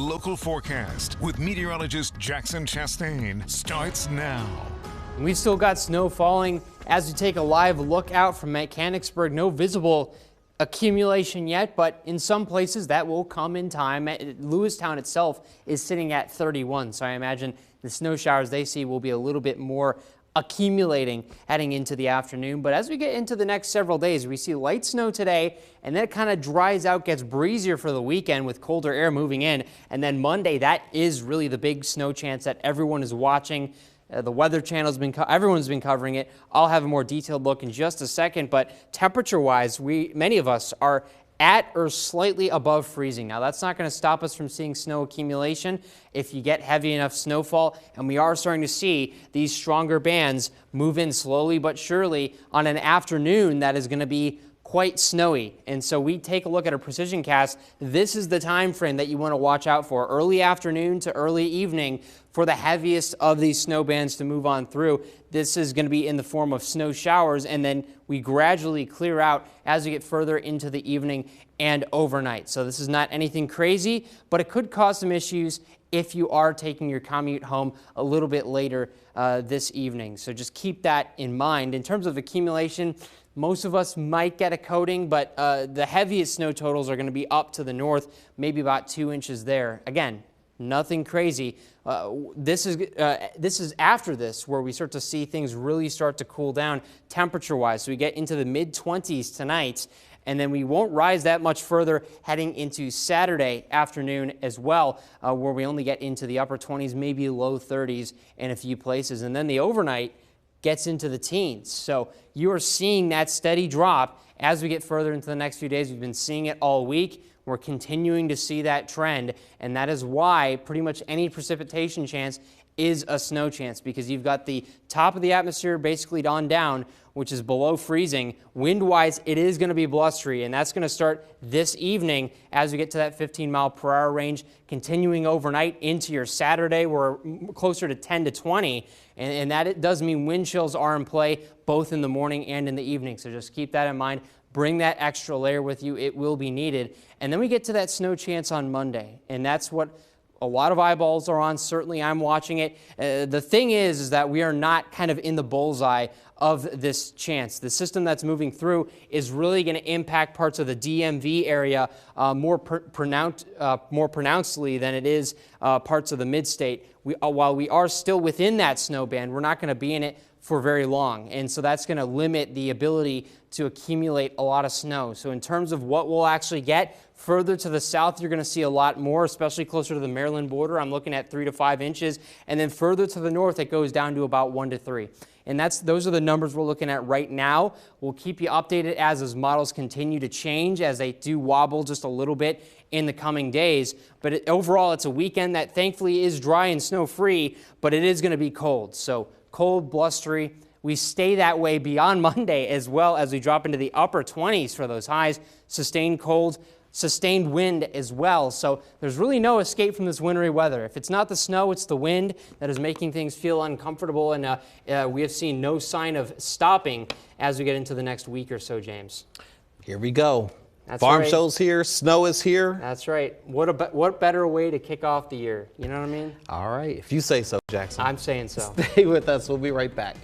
local forecast with meteorologist Jackson Chastain starts now. We've still got snow falling as we take a live look out from Mechanicsburg. No visible accumulation yet, but in some places that will come in time. Lewistown itself is sitting at 31, so I imagine the snow showers they see will be a little bit more accumulating heading into the afternoon. But as we get into the next several days, we see light snow today, and then it kind of dries out, gets breezier for the weekend with colder air moving in. And then Monday, that is really the big snow chance that everyone is watching. The Weather Channel's everyone's been covering it. I'll have a more detailed look in just a second, but temperature-wise, many of us are at or slightly above freezing. Now, that's not going to stop us from seeing snow accumulation if you get heavy enough snowfall, and we are starting to see these stronger bands move in slowly but surely on an afternoon that is going to be quite snowy. And so we take a look at a precision cast. This is the time frame that you want to watch out for, early afternoon to early evening, for the heaviest of these snow bands to move on through. This is going to be in the form of snow showers, and then we gradually clear out as we get further into the evening and overnight. So this is not anything crazy, but it could cause some issues if you are taking your commute home a little bit later this evening. So just keep that in mind. In terms of accumulation, most of us might get a coating, but the heaviest snow totals are going to be up to the north, maybe about 2 inches there. Again, nothing crazy. This is after this where we start to see things really start to cool down temperature-wise. So we get into the mid-20s tonight, and then we won't rise that much further heading into Saturday afternoon as well, where we only get into the upper 20s, maybe low 30s in a few places. And then the overnight gets into the teens. So you are seeing that steady drop as we get further into the next few days. We've been seeing it all week. We're continuing to see that trend, and that is why pretty much any precipitation chance is a snow chance, because you've got the top of the atmosphere basically on down, which is below freezing. Wind-wise, it is going to be blustery, and that's going to start this evening as we get to that 15-mile-per-hour range, continuing overnight into your Saturday. We're closer to 10 to 20, and that it does mean wind chills are in play both in the morning and in the evening, so just keep that in mind. Bring that extra layer with you. It will be needed. And then we get to that snow chance on Monday, and that's what a lot of eyeballs are on. Certainly, I'm watching it. The thing is that we are not kind of in the bullseye of this chance. The system that's moving through is really going to impact parts of the DMV area more pronouncedly than it is parts of the Midstate. While we are still within that snow band, we're not going to be in it for very long, and so that's going to limit the ability to accumulate a lot of snow. So in terms of what we'll actually get, further to the south, you're going to see a lot more, especially closer to the Maryland border. I'm looking at 3 to 5 inches, and then further to the north, it goes down to about 1 to 3. And those are the numbers we're looking at right now. We'll keep you updated as those models continue to change, as they do wobble just a little bit in the coming days. But overall, it's a weekend that thankfully is dry and snow-free, but it is going to be cold. So cold, blustery. We stay that way beyond Monday as well, as we drop into the upper 20s for those highs. Sustained cold, sustained wind as well. So there's really no escape from this wintry weather. If it's not the snow, it's the wind that is making things feel uncomfortable, and we have seen no sign of stopping as we get into the next week or so, James. Here we go. That's Farm right. show's here. Snow is here. That's right. What better way to kick off the year? You know what I mean? All right. If you say so, Jackson. I'm saying so. Stay with us. We'll be right back.